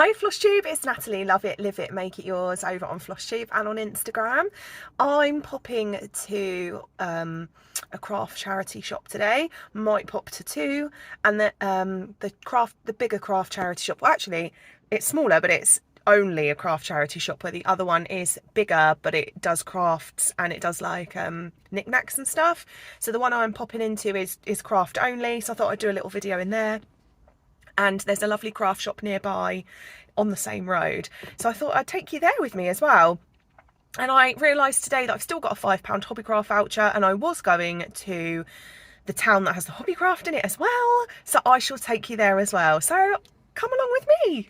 Hi Flosstube, it's Natalie. Love it, live it, make it yours over on Flosstube and on Instagram. I'm popping to a craft charity shop today. Might pop to two, and the bigger craft charity shop. Well, actually, it's smaller, but it's only a craft charity shop, where the other one is bigger, but it does crafts and it does like knickknacks and stuff. So the one I'm popping into is craft only. So I thought I'd do a little video in there. And there's a lovely craft shop nearby on the same road, so I thought I'd take you there with me as well. And I realised today that I've still got a £5 Hobbycraft voucher, and I was going to the town that has the Hobbycraft in it as well, so I shall take you there as well. So come along with me.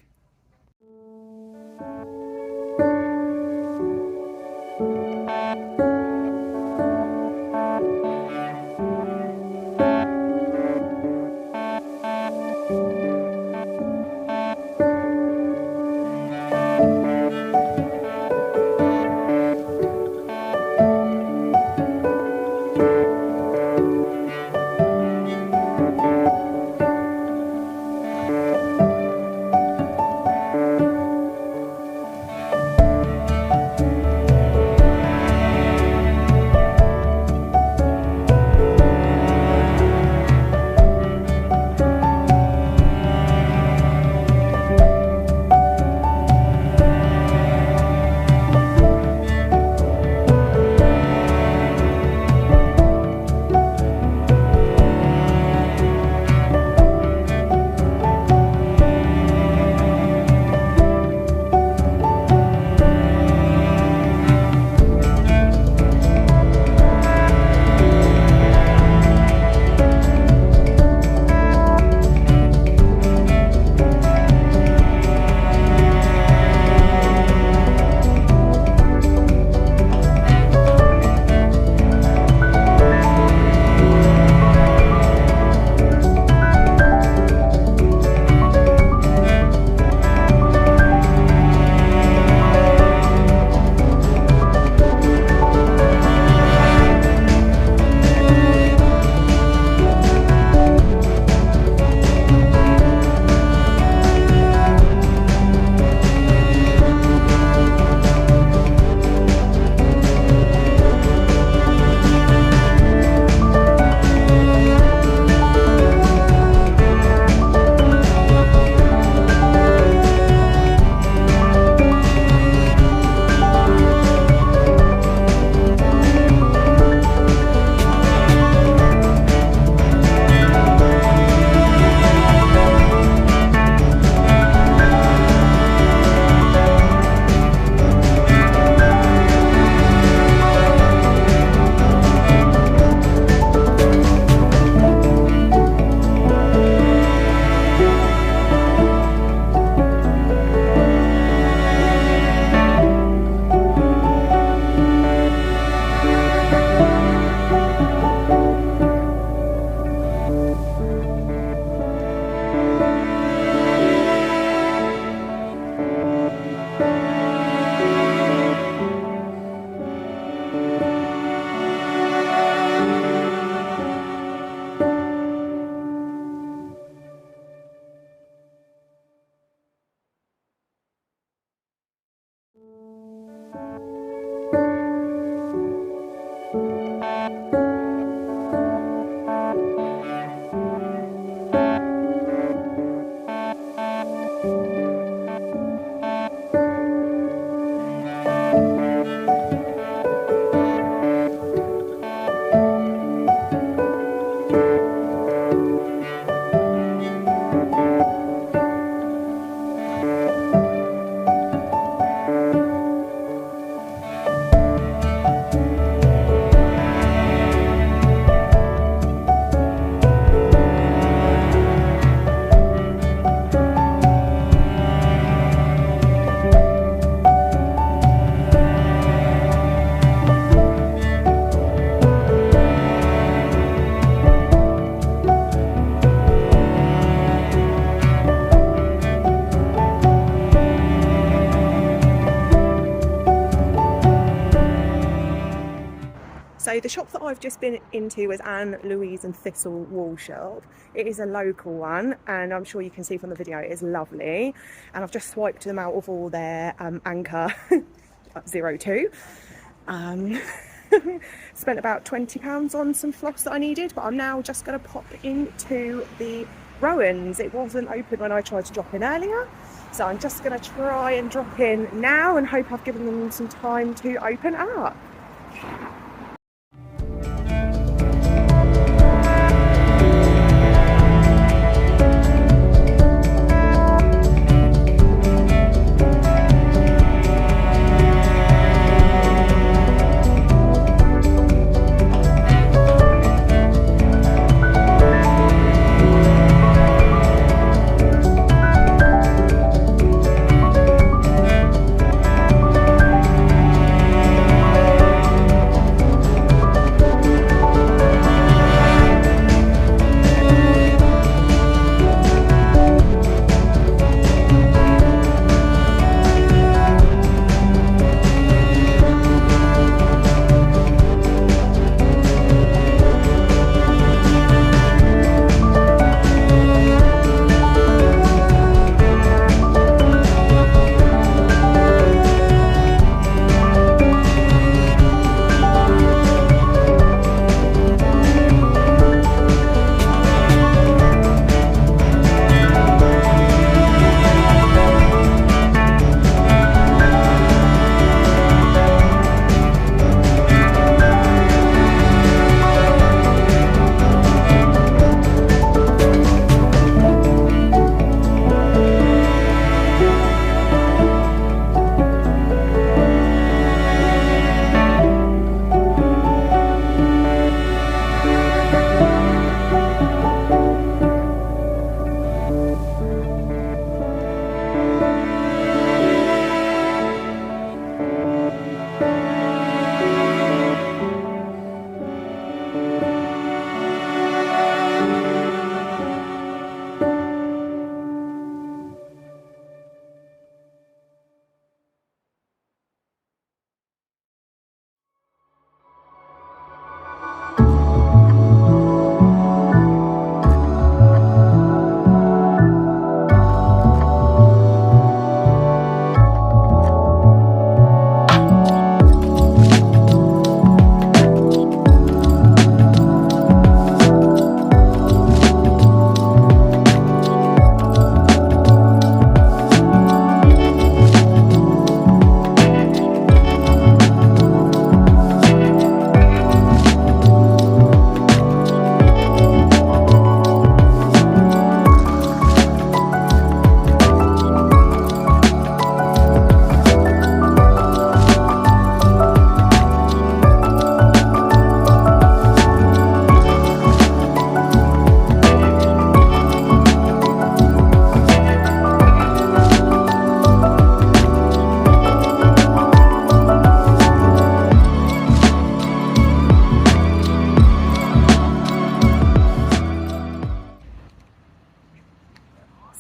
So the shop that I've just been into was Anne Louise and Thistle Wool Shop. It is a local one, and I'm sure you can see from the video it is lovely. And I've just swiped them out of all their Anchor 02. Spent about £20 on some floss that I needed, but I'm now just going to pop into the Rowan's. It wasn't open when I tried to drop in earlier, so I'm just going to try and drop in now and hope I've given them some time to open up.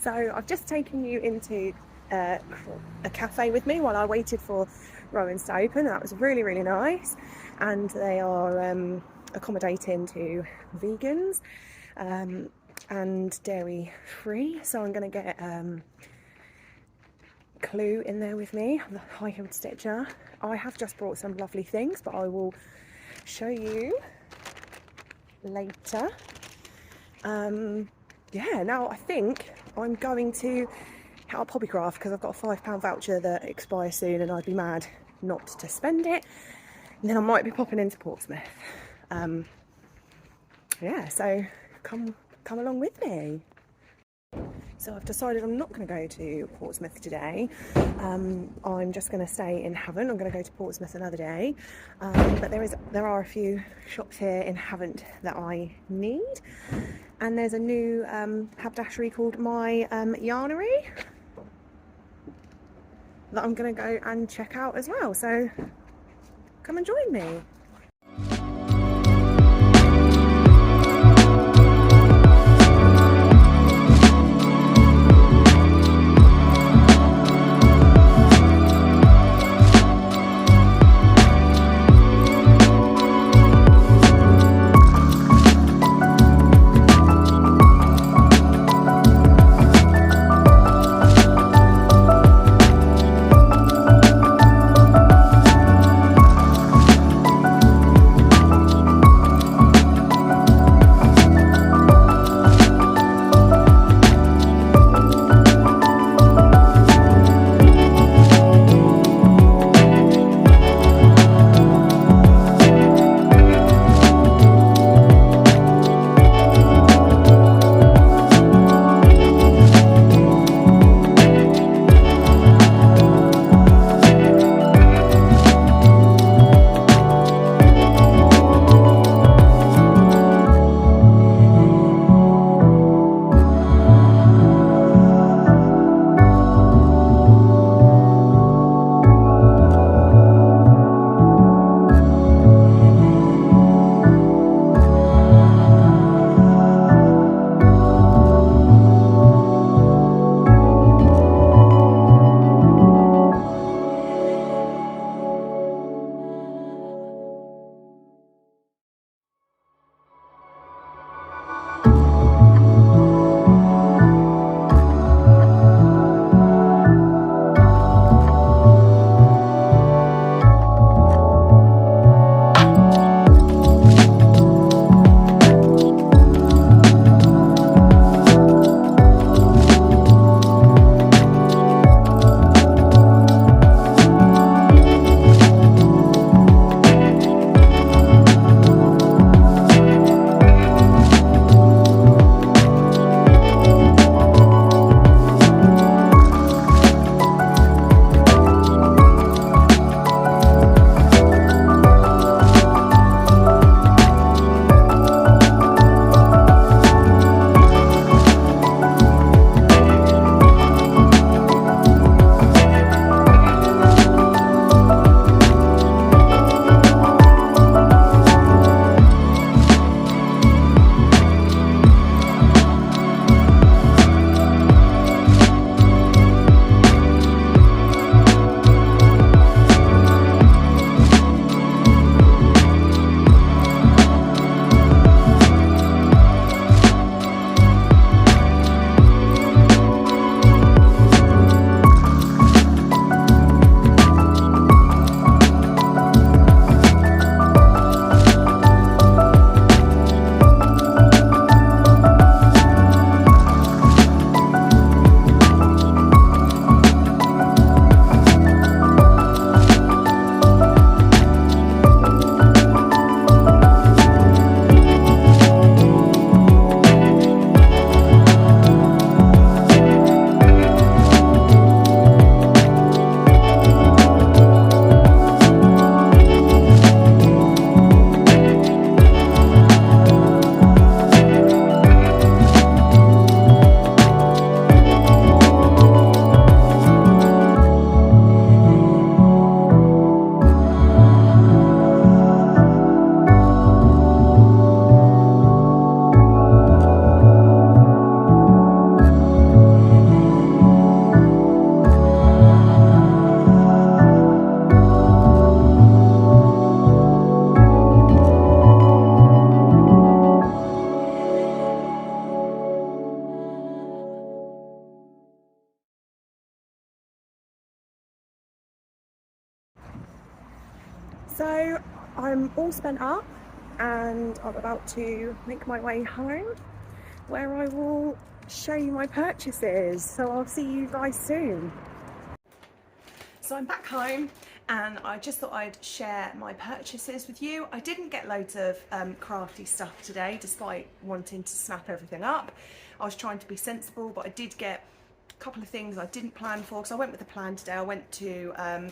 So I've just taken you into a cafe with me while I waited for Rowan's to open. That was really, really nice. And they are accommodating to vegans and dairy free. So I'm going to get Clue in there with me, the high-heeled stitcher. I have just brought some lovely things, but I will show you later. Yeah, now I think I'm going to Howard Hobbycraft because I've got a £5 voucher that expires soon and I'd be mad not to spend it. And then I might be popping into Portsmouth. Yeah, so come along with me. So I've decided I'm not going to go to Portsmouth today. I'm just going to stay in Havant. I'm going to go to Portsmouth another day. But there are a few shops here in Havant that I need. And there's a new haberdashery called My Yarnery that I'm going to go and check out as well. So come and join me. So I'm all spent up and I'm about to make my way home, where I will show you my purchases. So I'll see you guys soon. So I'm back home and I just thought I'd share my purchases with you. I didn't get loads of crafty stuff today, despite wanting to snap everything up. I was trying to be sensible, but I did get a couple of things I didn't plan for, because I went with a plan today. I went to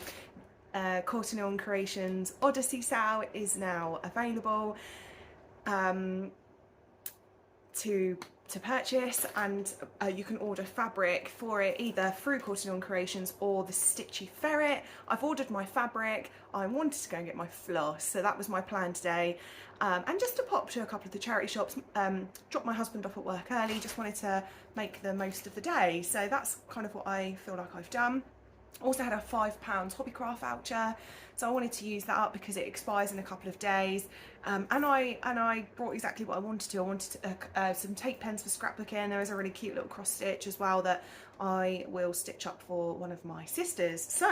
Cotton On Creations Odyssey sale. It is now available to purchase, and you can order fabric for it either through Cotton On Creations or the Stitchy Ferret. I've ordered my fabric. I wanted to go and get my floss, so that was my plan today, and just to pop to a couple of the charity shops, drop my husband off at work early. Just wanted to make the most of the day, so that's kind of what I feel like I've done. Also had a £5 Hobbycraft voucher, so I wanted to use that up because it expires in a couple of days, and I brought exactly what I wanted to. I wanted some tape pens for scrapbooking. There is a really cute little cross stitch as well that I will stitch up for one of my sisters. So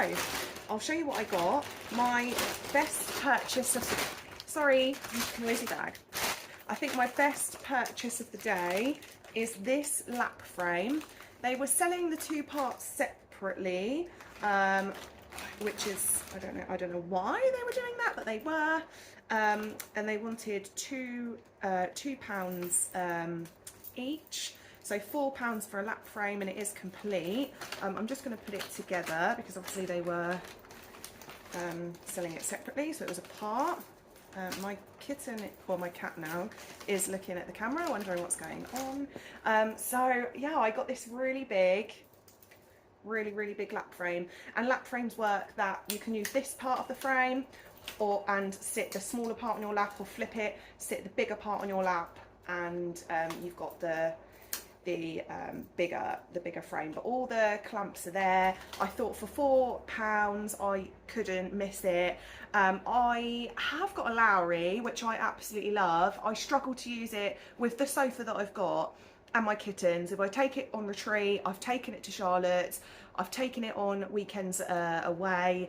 I'll show you what I got. My best purchase of sorry, noisy bag. I think my best purchase of the day is this lap frame. They were selling the two parts separately, which is, I don't know why they were doing that, but they were, and they wanted £2 each, so £4 for a lap frame, and it is complete. I'm just going to put it together because obviously they were selling it separately, so it was a part. My kitten, or my cat now, is looking at the camera wondering what's going on. So yeah, I got this really big lap frame, and lap frames work that you can use this part of the frame and sit the smaller part on your lap, or flip it, sit the bigger part on your lap, and you've got the bigger frame, but all the clamps are there. I thought for £4 I couldn't miss it. I have got a Lowry, which I absolutely love. I struggle to use it with the sofa that I've got and my kittens. If I take it on retreat, I've taken it to Charlotte's, I've taken it on weekends away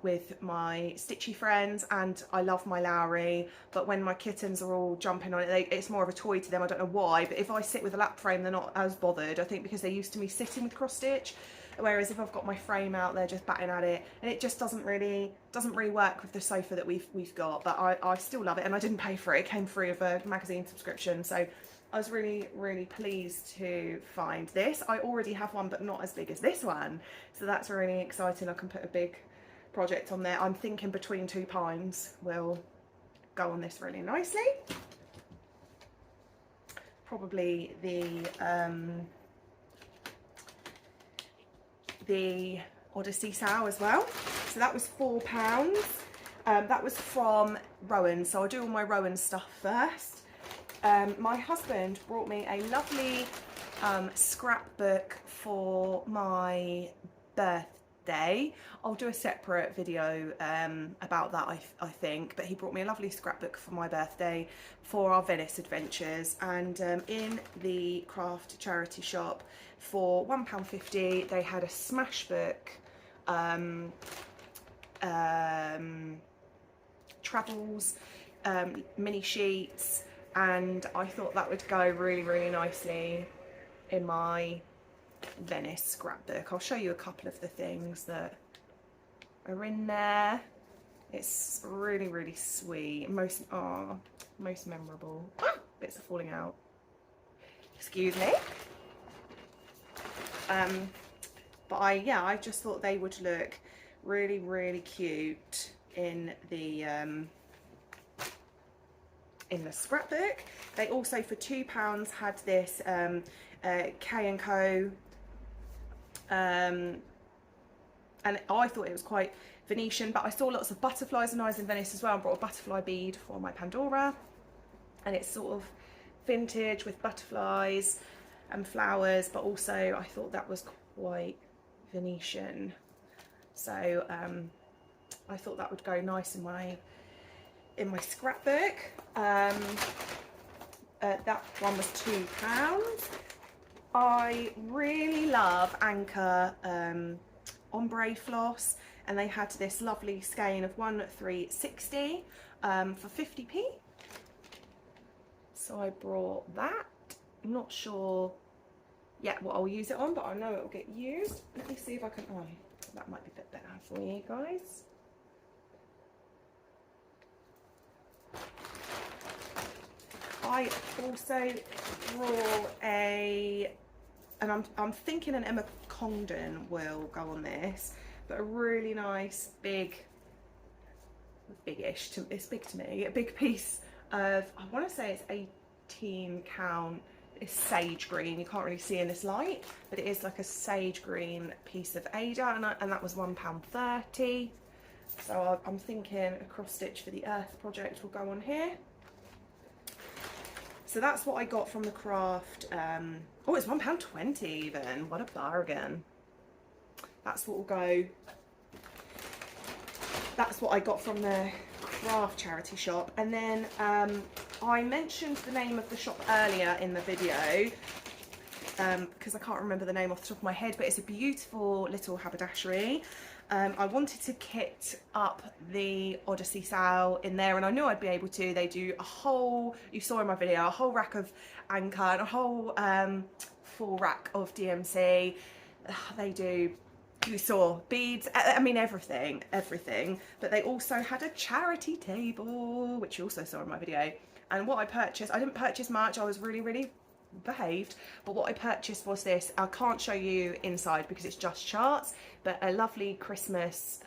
with my stitchy friends, and I love my Lowry, but when my kittens are all jumping on it, it's more of a toy to them. I don't know why, but if I sit with a lap frame, they're not as bothered, I think, because they're used to me sitting with cross stitch, whereas if I've got my frame out, they're just batting at it, and it just doesn't really work with the sofa that we've got. But I still love it, and I didn't pay for it. It came free of a magazine subscription, so I was really pleased to find this. I already have one, but not as big as this one, so that's really exciting. I can put a big project on there. I'm thinking between 2 pines will go on this really nicely. Probably the Odyssey sale as well. So that was £4. That was from Rowan, so I'll do all my Rowan stuff first. My husband brought me a lovely scrapbook for my birthday. I'll do a separate video about that, I think, but he brought me a lovely scrapbook for my birthday for our Venice adventures, and in the craft charity shop for £1.50 they had a smash book, travels, mini sheets, and I thought that would go really nicely in my Venice scrapbook. I'll show you a couple of the things that are in there. It's really sweet. Most memorable. Bits are falling out. Excuse me. But I just thought they would look really cute in the scrapbook. They also, for £2, had this K&Co, and I thought it was quite Venetian, but I saw lots of butterflies and eyes in Venice as well, and brought a butterfly bead for my Pandora, and it's sort of vintage with butterflies and flowers, but also I thought that was quite Venetian, so I thought that would go nice in my scrapbook. That one was £2. I really love Anchor ombre floss, and they had this lovely skein of 1/360 for 50p. So I brought that. I'm not sure yet what I'll use it on, but I know it will get used. Let me see if I can, oh, that might be a bit better for you guys. I also brought and I'm thinking an Emma Congdon will go on this, but a really nice big, biggish, it's big to me, a big piece of, I want to say it's 18 count, it's sage green, you can't really see in this light, but it is like a sage green piece of Ada, and that was £1.30. So I'm thinking a cross stitch for the Earth project will go on here. So that's what I got from the craft. Oh, it's £1.20 even. What a bargain. That's what will go. That's what I got from the craft charity shop. And then I mentioned the name of the shop earlier in the video because I can't remember the name off the top of my head, but it's a beautiful little haberdashery. I wanted to kit up the Odyssey sale in there, and I knew I'd be able to. They do a whole, you saw in my video, a whole rack of anchor and a whole full rack of DMC. They do, you saw beads, I mean everything, but they also had a charity table, which you also saw in my video. And what I purchased, I didn't purchase much, I was really behaved, but what I purchased was this. I can't show you inside because it's just charts, but a lovely Christmas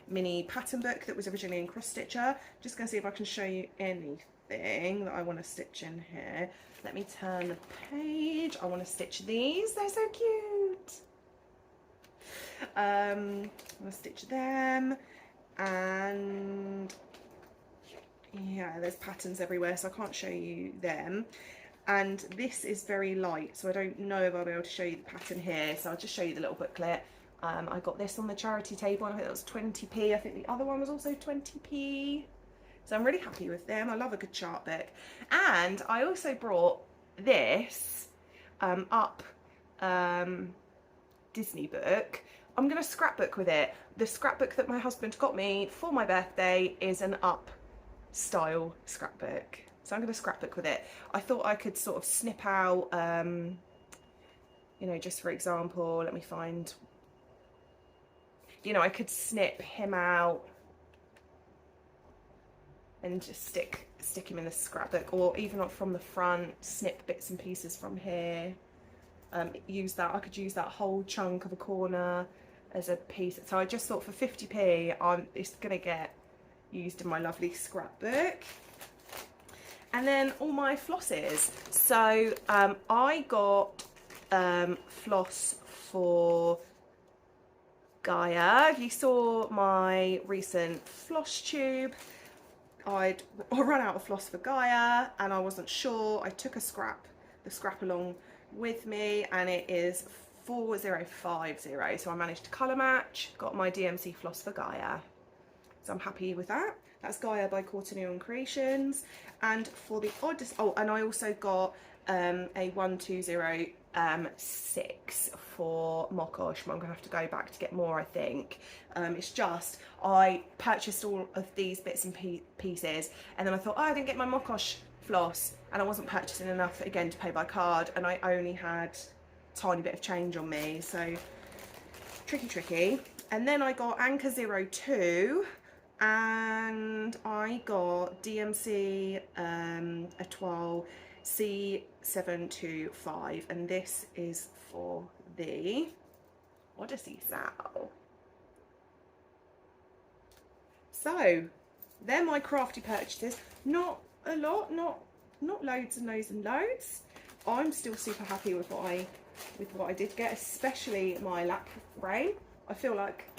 mini pattern book that was originally in cross stitcher. Just gonna see if I can show you anything that I want to stitch in here. Let me turn the page. I want to stitch these, they're so cute. I'm gonna stitch them, and yeah, there's patterns everywhere, so I can't show you them. And this is very light, so I don't know if I'll be able to show you the pattern here, so I'll just show you the little booklet. I got this on the charity table, and I think that was 20p. I think the other one was also 20p. So I'm really happy with them. I love a good chart book. And I also brought this Disney book. I'm going to scrapbook with it. The scrapbook that my husband got me for my birthday is an Up style scrapbook. So I'm going to scrapbook with it. I thought I could sort of snip out, you know, just for example, let me find, you know, I could snip him out and just stick him in the scrapbook, or even from the front, snip bits and pieces from here. Use that, I could use that whole chunk of a corner as a piece. So I just thought for 50p, it's going to get used in my lovely scrapbook. And then all my flosses. So I got floss for Gaia. If you saw my recent Flosstube, I'd run out of floss for Gaia and I wasn't sure. I took the scrap along with me, and it is 4050. So I managed to colour match, got my DMC floss for Gaia. So I'm happy with that. That's Gaia by Courtney Creations. And for the Odyssey, oh, and I also got a 120 for Mokosh, but I'm gonna have to go back to get more, I think. It's just, I purchased all of these bits and pieces, and then I thought, oh, I didn't get my Mokosh floss, and I wasn't purchasing enough, again, to pay by card, and I only had a tiny bit of change on me, so tricky. And then I got Anchor 02, and I got DMC Etoile C725, and this is for the Odyssey sale. So they're my crafty purchases. Not a lot, not loads and loads. I'm still super happy with what I did get, especially my lap frame. I feel like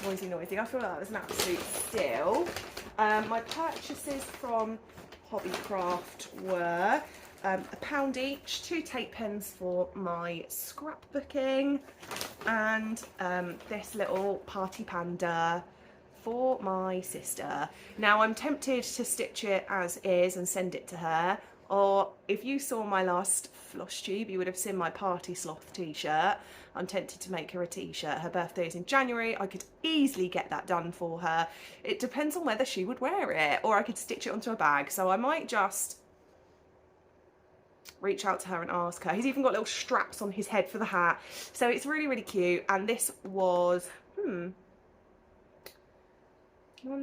noisy. I feel like that was an absolute steal. My purchases from Hobbycraft were £1 each, 2 tape pens for my scrapbooking, and this little party panda for my sister. Now I'm tempted to stitch it as is and send it to her, or if you saw my last Flosstube, you would have seen my Party Sloth t-shirt. I'm tempted to make her a t-shirt. Her birthday is in January. I could easily get that done for her. It depends on whether she would wear it, or I could stitch it onto a bag. So I might just reach out to her and ask her. He's even got little straps on his head for the hat. So it's really, really cute. And this was, 1,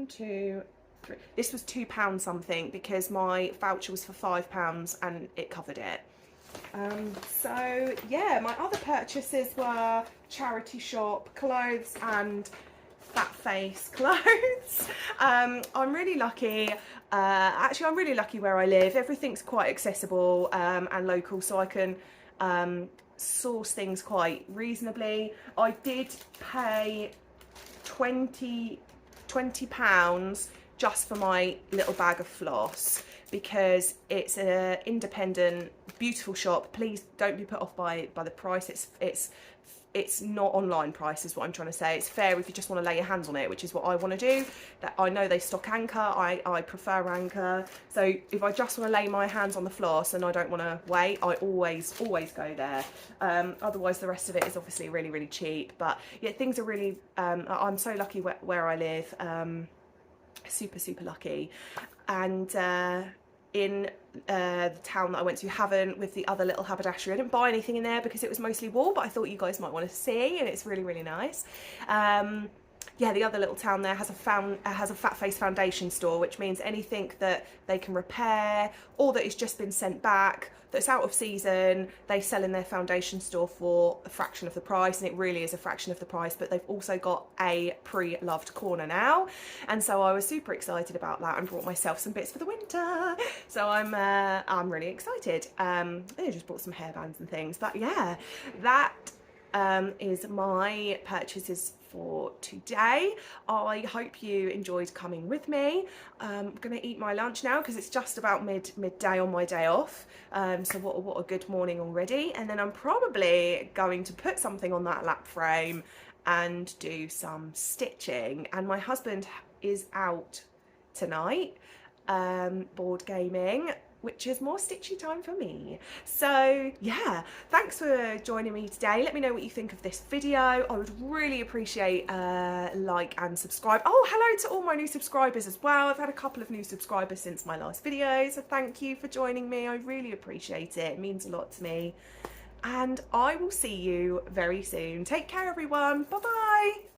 2, 3. This was £2 something because my voucher was for £5 and it covered it. So yeah, my other purchases were charity shop clothes and fat face clothes. I'm really lucky. Actually, I'm really lucky where I live. Everything's quite accessible and local, so I can source things quite reasonably. I did pay £20 just for my little bag of floss, because it's an independent, beautiful shop. Please don't be put off by the price. It's not online price is what I'm trying to say. It's fair if you just want to lay your hands on it, which is what I want to do. That I know they stock Anchor. I prefer Anchor. So if I just want to lay my hands on the floss and I don't want to wait, I always go there. Otherwise the rest of it is obviously really, really cheap. But yeah, things are really, I'm so lucky where I live. Super, super lucky. And in the town that I went to, Haven, with the other little haberdashery, I didn't buy anything in there because it was mostly wool, but I thought you guys might want to see, and it's really, really nice. Yeah, the other little town there has a fat face foundation store, which means anything that they can repair or that has just been sent back, that's out of season, they sell in their foundation store for a fraction of the price, and it really is a fraction of the price. But they've also got a pre-loved corner now, and so I was super excited about that and brought myself some bits for the winter. So I'm really excited. I just bought some hairbands and things, but yeah, that is my purchases for today. I hope you enjoyed coming with me. I'm gonna eat my lunch now because it's just about midday on my day off. So what a good morning already. And then I'm probably going to put something on that lap frame and do some stitching. And my husband is out tonight, board gaming, which is more stitchy time for me. So yeah, thanks for joining me today. Let me know what you think of this video. I would really appreciate a like and subscribe. Oh, hello to all my new subscribers as well. I've had a couple of new subscribers since my last video, so thank you for joining me. I really appreciate it. It means a lot to me. And I will see you very soon. Take care, everyone. Bye-bye.